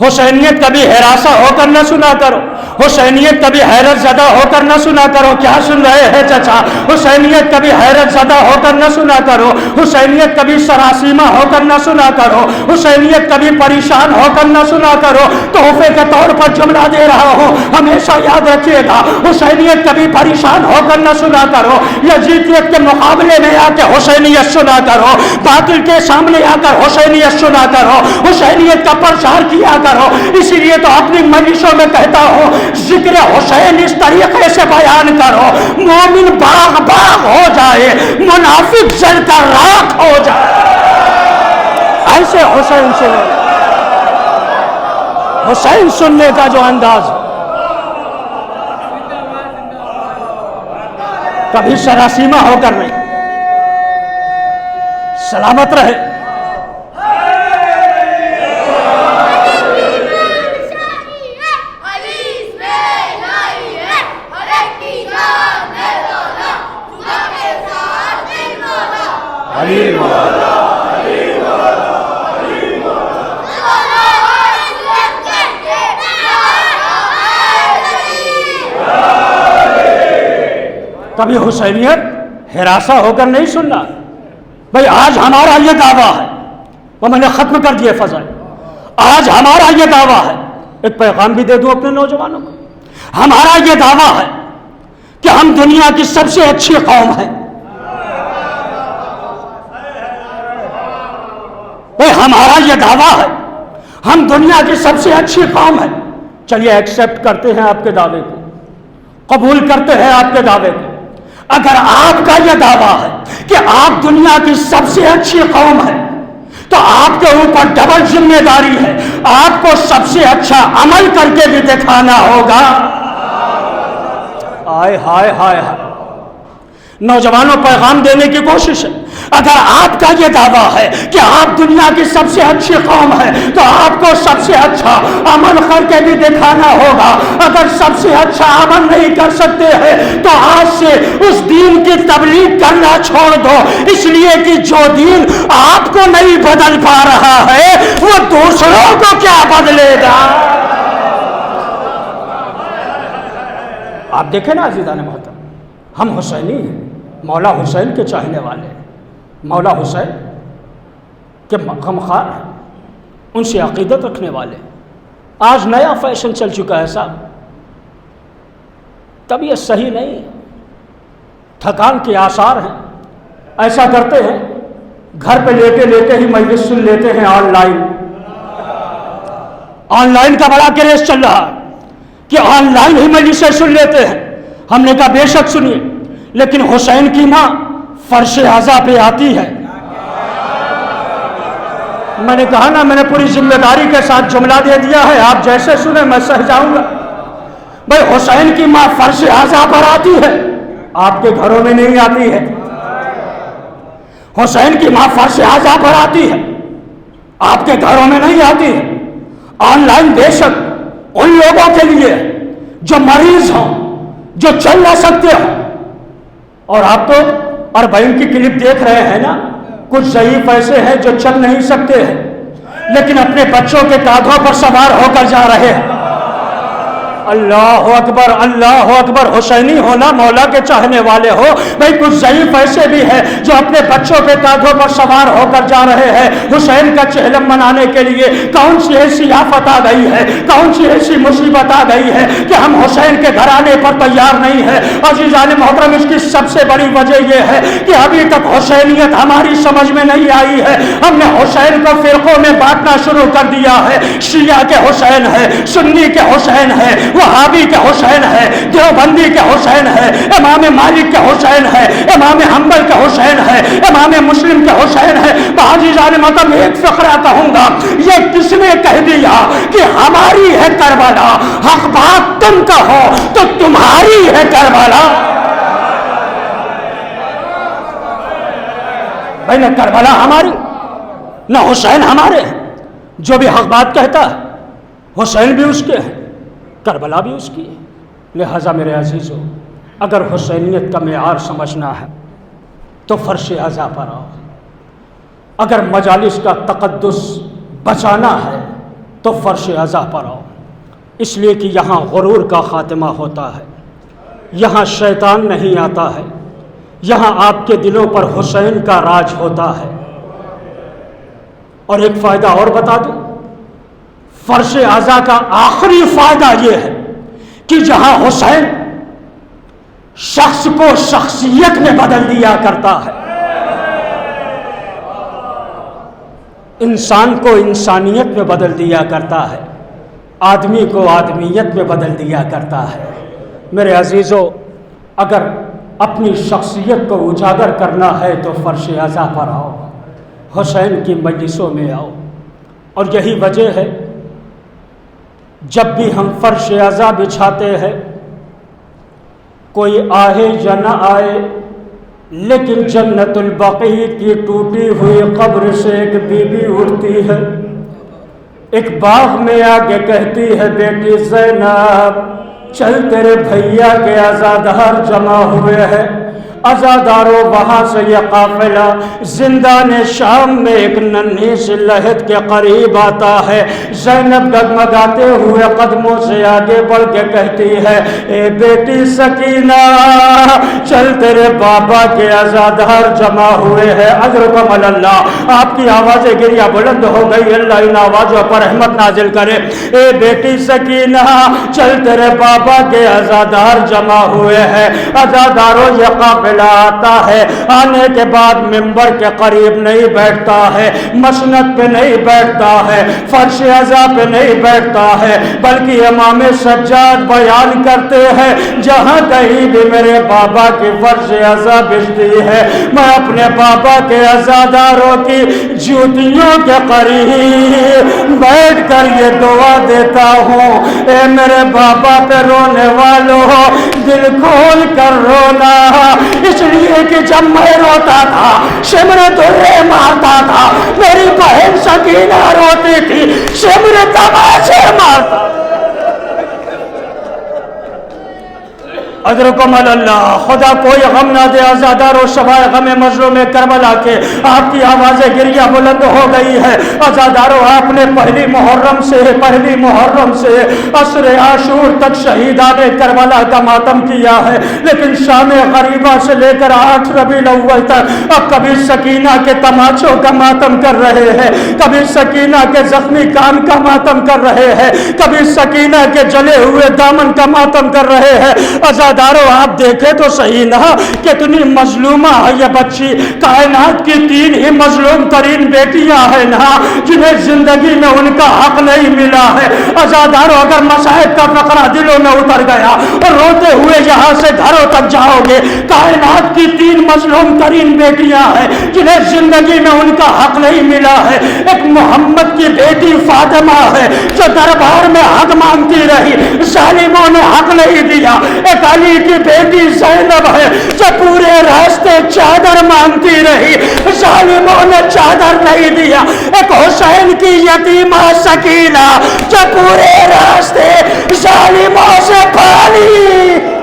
حسینیت کبھی ہراساں ہو کر نہ سنا کرو، حسینیت کبھی حیرت زدہ ہو کر نہ سنا کرو۔ کیا سن رہے ہیں چچا؟ حسینیت کبھی حیرت زدہ ہو کر نہ سنا کرو، حسینیت کبھی سراسیمہ ہو کر نہ سنا کرو، حسینیت کبھی پریشان ہو کر نہ سنا کرو۔ تحفے کے طور پر جملہ دے رہا ہوں، ہمیشہ یاد رکھیے گا، حسینیت کبھی پریشان ہو کر نہ سنا کرو۔ یزیدیت کے مقابلے میں آ کے حسینیت سنا کرو، باطل کے سامنے آ کر حسینیت سنا کرو، حسینیت کا پرچار کیا کرو۔ اسی لیے تو اپنی مجلسوں میں کہتا ہوں، ذکر حسین اس طریقے سے بیان کرو، مومن باغ باغ ہو جائے، منافق جل کر راکھ ہو جائے۔ ایسے حسین سنو، حسین سننے کا جو انداز، کبھی سراسیمہ ہو کر نہیں۔ سلامت رہے۔ کبھی حسینیت ہراساں ہو کر نہیں سننا۔ بھئی آج ہمارا یہ دعویٰ ہے، وہ میں نے ختم کر دیے فضائل، آج ہمارا یہ دعویٰ ہے، ایک پیغام بھی دے دوں اپنے نوجوانوں کو، ہمارا یہ دعویٰ ہے کہ ہم دنیا کی سب سے اچھی قوم ہیں۔ بھئی ہمارا یہ دعویٰ ہے، ہم دنیا کی سب سے اچھی قوم ہیں۔ چلیے ایکسیپٹ کرتے ہیں آپ کے دعوے کو، قبول کرتے ہیں آپ کے دعوے کو۔ اگر آپ کا یہ دعویٰ ہے کہ آپ دنیا کی سب سے اچھی قوم ہے، تو آپ کے اوپر ڈبل ذمہ داری ہے، آپ کو سب سے اچھا عمل کر کے بھی دکھانا ہوگا۔ ہائے ہائے ہائے ہائے، نوجوانوں پیغام دینے کی کوشش ہے۔ اگر آپ کا یہ دعویٰ ہے کہ آپ دنیا کی سب سے اچھی قوم ہے، تو آپ کو سب سے اچھا عمل کر کے بھی دکھانا ہوگا۔ اگر سب سے اچھا عمل نہیں کر سکتے ہیں تو آج سے اس دین کی تبلیغ کرنا چھوڑ دو، اس لیے کہ جو دین آپ کو نہیں بدل پا رہا ہے وہ دوسروں کو کیا بدلے گا۔ آپ دیکھیں نا عزیزان محترم، ہم حسینی ہیں، مولا حسین کے چاہنے والے ہیں، مولا حسین کے غمخوار ہیں، ان سے عقیدت رکھنے والے۔ آج نیا فیشن چل چکا ہے صاحب، طبیعت صحیح نہیں ہے، تھکان کے آثار ہیں، ایسا کرتے ہیں گھر پہ لیتے لیتے ہی مجلس سن لیتے ہیں آن لائن کا بڑا کریز چل رہا ہے کہ آن لائن ہی مجلسیں سن لیتے ہیں۔ ہم نے کہا بے شک سنیے، لیکن حسین کی ماں فرش اعضا پہ آتی ہے۔ میں نے کہا نا، میں نے پوری ذمہ داری کے ساتھ جملہ دے دیا ہے، آپ جیسے سنیں میں سہ جاؤں گا۔ بھائی حسین کی ماں فرش اعضا پر آتی ہے، آپ کے گھروں میں نہیں آتی ہے۔ حسین کی ماں فرش اعضا پر آتی ہے، آپ کے گھروں میں نہیں آتی ہے۔ آن لائن بے شک ان لوگوں کے لیے جو مریض ہوں، جو چل نہ سکتے ہوں، اور آپ تو اربعین کی کلپ دیکھ رہے ہیں نا، کچھ ضعیف ایسے ہیں جو چل نہیں سکتے ہیں لیکن اپنے بچوں کے کاندھوں پر سوار ہو کر جا رہے ہیں۔ اللہ اکبر، اللہ اکبر۔ حسینی ہونا مولا کے چاہنے والے ہو، بھائی کچھ ضعیف ایسے بھی ہیں جو اپنے بچوں کے کاندھوں پر سوار ہو کر جا رہے ہیں حسین کا چہلم منانے کے لیے۔ کون سی ایسی آفت آ گئی ہے، کون سی ایسی مصیبت آ گئی ہے کہ ہم حسین کے گھرانے پر تیار نہیں ہیں؟ عزیزان محترم، اس کی سب سے بڑی وجہ یہ ہے کہ ابھی تک حسینیت ہماری سمجھ میں نہیں آئی ہے۔ ہم نے حسین کو فرقوں میں بانٹنا شروع کر دیا ہے، شیعہ کے حسین ہے، سنی کے حسین ہے، وہابی کے حسین ہے، دیوبندی کے حسین ہے، امام مالک کے حسین ہے، امام حنبل کے حسین ہے، امام مسلم کے حسین ہے۔ عزیزان محترم، ایک فقرہ کہوں گا، یہ کس نے کہہ دیا کہ ہماری ہے کربلا؟ حق بات تم کہو تو تمہاری ہے کربلا۔ بھائی نہ کربلا ہماری نہ حسین ہمارے ہیں۔ جو بھی حق بات کہتا ہے حسین بھی اس کے ہیں، کربلا بھی اس کی ہے۔ لہذا میرے عزیزو، اگر حسینیت کا معیار سمجھنا ہے تو فرش عزا پر آؤ، اگر مجالس کا تقدس بچانا ہے تو فرش عزا پر آؤ، اس لیے کہ یہاں غرور کا خاتمہ ہوتا ہے، یہاں شیطان نہیں آتا ہے، یہاں آپ کے دلوں پر حسین کا راج ہوتا ہے۔ اور ایک فائدہ اور بتا دوں، فرش عزا کا آخری فائدہ یہ ہے کہ جہاں حسین شخص کو شخصیت میں بدل دیا کرتا ہے، انسان کو انسانیت میں بدل دیا کرتا ہے، آدمی کو آدمیت میں بدل دیا کرتا ہے۔ میرے عزیزو، اگر اپنی شخصیت کو اجاگر کرنا ہے تو فرش عزا پر آؤ، حسین کی مجلسوں میں آؤ۔ اور یہی وجہ ہے جب بھی ہم فرش عزا بچھاتے ہیں، کوئی آئے یا نہ آئے، لیکن جنت البقیع کی ٹوٹی ہوئی قبر سے ایک بی بی اٹھتی ہے، ایک باغ میں آگے کہتی ہے، بیٹی زینب چل تیرے بھیا کے عزادار جمع ہوئے ہیں۔ عزاداروں، وہاں سے یہ قافلہ زندان شام میں ایک ننھی سی لحد کے قریب آتا ہے۔ زینب ڈگمگاتے ہوئے قدموں سے آگے بڑھ کے کہتی ہے، اے بیٹی سکینہ چل تیرے بابا کے عزادار جمع ہوئے ہیں۔ اجرکم اللہ، آپ کی آوازیں گریا بلند ہو گئی، اللہ ان آوازوں پر رحمت نازل کرے۔ اے بیٹی سکینہ چل تیرے بابا کے عزادار جمع ہوئے ہیں۔ عزاداروں، یہ قافلہ آتا ہے، آنے کے بعد منبر کے قریب نہیں بیٹھتا ہے، مسند پہ نہیں بیٹھتا ہے، فرش عزا پہ نہیں بیٹھتا ہے، بلکہ امام سجاد بیان کرتے ہیں، جہاں کہیں بھی میرے بابا کی فرش عزا بچتی ہے، میں اپنے بابا کے عزاداروں کی جوتیوں کے قریب بیٹھ کر یہ دعا دیتا ہوں، اے میرے بابا پہ رونے والوں دل کھول کر رونا، اس لیے کہ جب میں روتا تھا شمر درے مارتا تھا، میری بہن سکینہ روتی تھی شمر تماشے مارتا۔ اجرکم اللہ، خدا کوئی غم نہ دے عزاداروں، شبائے غم مظلوم کربلا کے۔ آپ کی آوازیں گریا بلند ہو گئی ہے۔ عزاداروں، آپ نے پہلی محرم سے عصر عاشور تک شہیدان کربلا کا ماتم کیا ہے، لیکن شام غریبہ سے لے کر 8 ربیع الاول تک اب کبھی سکینہ کے تماچوں کا ماتم کر رہے ہیں، کبھی سکینہ کے زخمی کان کا ماتم کر رہے ہیں، کبھی سکینہ کے جلے ہوئے دامن کا ماتم کر رہے ہیں۔ عزاداروں، آپ دیکھیں تو صحیح نہ کتنی مظلومہ ہے یہ بچی۔ کائنات کی 3 ہی مظلوم ترین بیٹیاں ہیں نا جنہیں زندگی میں ان کا حق نہیں ملا ہے۔ عزاداروں، اگر مصائب کا فقرہ دلوں میں اتر گیا اور روتے ہوئے یہاں سے گھروں تک جاؤ گے، کائنات کی 3 مظلوم ترین بیٹیاں ہیں جنہیں زندگی میں ان کا حق نہیں ملا ہے۔ ایک محمد کی بیٹی فاطمہ ہے جو دربار میں حق مانگتی رہی، ظالموں نے حق نہیں دیا۔ ایک علی کی بیٹی زینب ہے جو پورے راستے چادر مانگتی رہی، ظالموں نے چادر نہیں دیا۔ ایک حسین کی یتیمہ سکینہ جو پورے راستے ظالموں سے پالی،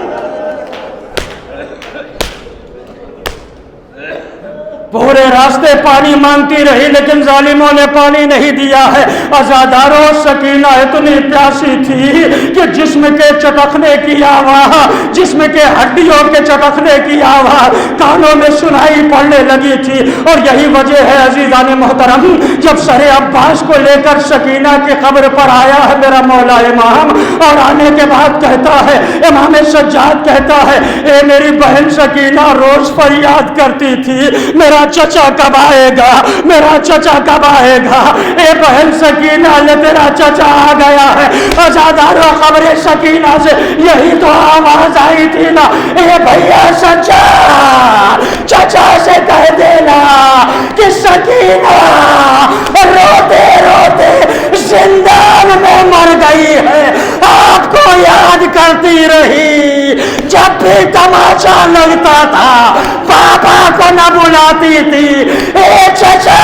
پورے راستے پانی مانگتی رہی لیکن ظالموں نے پانی نہیں دیا ہے۔ عزاداروں، سکینہ اتنی پیاسی تھی کہ جسم کے چٹکنے کی آواز، جسم کے ہڈیوں کے چٹکنے کی آواز کانوں میں سنائی پڑنے لگی تھی۔ اور یہی وجہ ہے عزیزان محترم، جب سر عباس کو لے کر سکینہ کی قبر پر آیا ہے میرا مولا امام، اور آنے کے بعد کہتا ہے، امام سجاد کہتا ہے، اے میری بہن سکینہ روز فریاد کرتی تھی، میرا چچا کب آئے گا، میرا چچا کب آئے گا۔ اے بہن سکینہ، یہ تیرا چچا آ گیا ہے۔ عزاداروں، قبر سکینہ سے یہی تو آواز آئی تھی نا، اے بھیا سچا چچا سے کہہ دینا کہ سکینہ روتے روتے زندان میں مر گئی ہے، آپ کو یاد کرتی رہی، جب بھی تماشا لگتا تھا پاپا کو نہ بلاتی تھی، اے چچا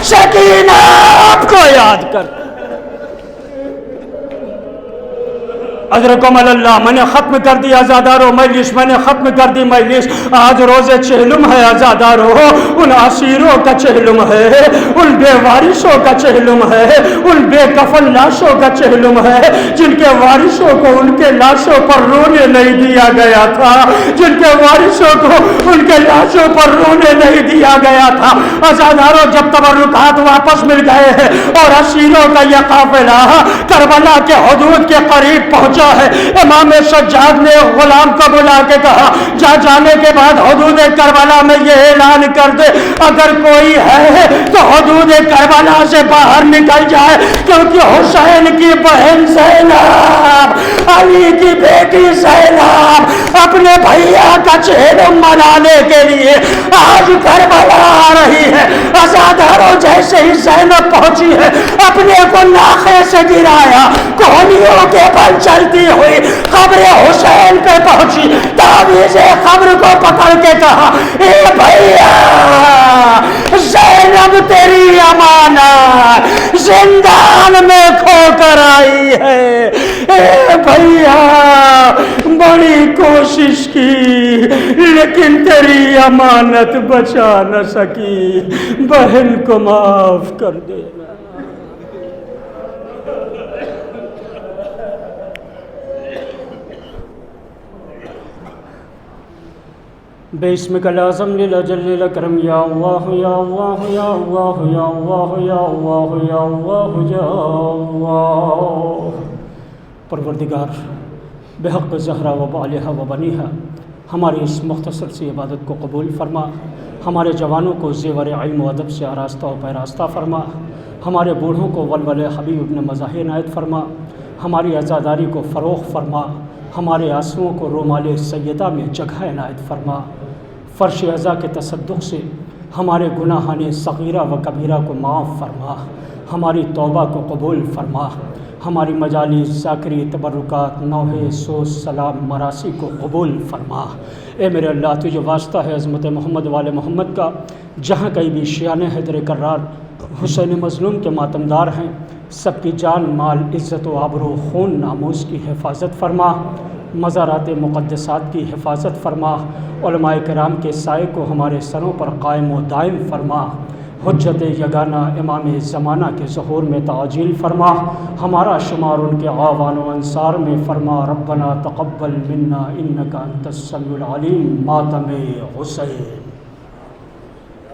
سکینہ آپ کو یاد کرتی۔ اجرکم اللہ، میں نے ختم کر دی عزادارو مجلس، میں نے ختم کر دی مجلس۔ آج روز چہلم ہے عزادارو، ان اسیروں کا چہلم ہے، ان بے وارثوں کا چہلم ہے، ان بے کفن لاشوں کا چہلم ہے، جن کے وارثوں کو ان کے لاشوں پر رونے نہیں دیا گیا تھا، جن کے وارثوں کو ان کے لاشوں پر رونے نہیں دیا گیا تھا۔ عزادارو جب تبرکات واپس مل گئے ہیں اور اسیروں کا یہ قافلہ کربلا کے حدود کے قریب پہنچا ہے، امام سجاد نے غلام کو بلا کے کہا جا جانے کے بعد حدود کربلا میں یہ اعلان کر دے اگر کوئی ہے تو حدود کربلا سے باہر نکل جائے، کیونکہ حسین کی بہن زینب، علی کی بیٹی زینب اپنے بھیا کا چہلم منانے کے لیے آج کربلا آ رہی ہے۔ عزادارو جیسے ہی زینب پہنچی ہے اپنے کو ناخے سے گرایا، کوہنیوں کے بل چلتی ہوئی قبر حسین پہ پہنچی، تعویذ قبر کو پکڑ کے کہا اے بھیا زینب تیری امانت زندان میں کھو کر آئی ہے، اے بھیا بڑی کوشش کی لیکن تیری امانت بچا نہ سکی، بہن کو معاف کر دینا۔ باسمک العظم للأجل للأکرم یا اللہ یا اللہ یا اللہ یا اللہ یا اللہ یا اللہ یا اللہ۔ پروردگار بحق زہرا و بالہا و بنیہا ہماری اس مختصر سی عبادت کو قبول فرما، ہمارے جوانوں کو زیور علم و ادب سے آراستہ و پیراستہ فرما، ہمارے بوڑھوں کو ولول حبیب ابن مزاح عنایت فرما، ہماری عزاداری کو فروغ فرما، ہمارے آنسوؤں کو رومال سیدہ میں جگہ عنایت فرما، فرش عزا کے تصدق سے ہمارے گناہان صغیرہ و کبیرہ کو معاف فرما، ہماری توبہ کو قبول فرما، ہماری مجالس ذاکری تبرکات نوحے سوز سلام مراسی کو قبول فرما۔ اے میرے اللہ تجھے واسطہ ہے عظمت محمد وال محمد کا، جہاں کہیں بھی شیان حیدر کرار حسین مظلوم کے ماتمدار ہیں، سب کی جان مال عزت و آبرو خون ناموس کی حفاظت فرما، مزارات مقدسات کی حفاظت فرما، علماء کرام کے سائے کو ہمارے سروں پر قائم و دائم فرما، حجت یگانہ امام زمانہ کے ظہور میں تعجیل فرما، ہمارا شمار ان کے عوان و انصار میں فرما۔ ربنا تقبل منا انک انت السمیع العلیم۔ ماتم حسین۔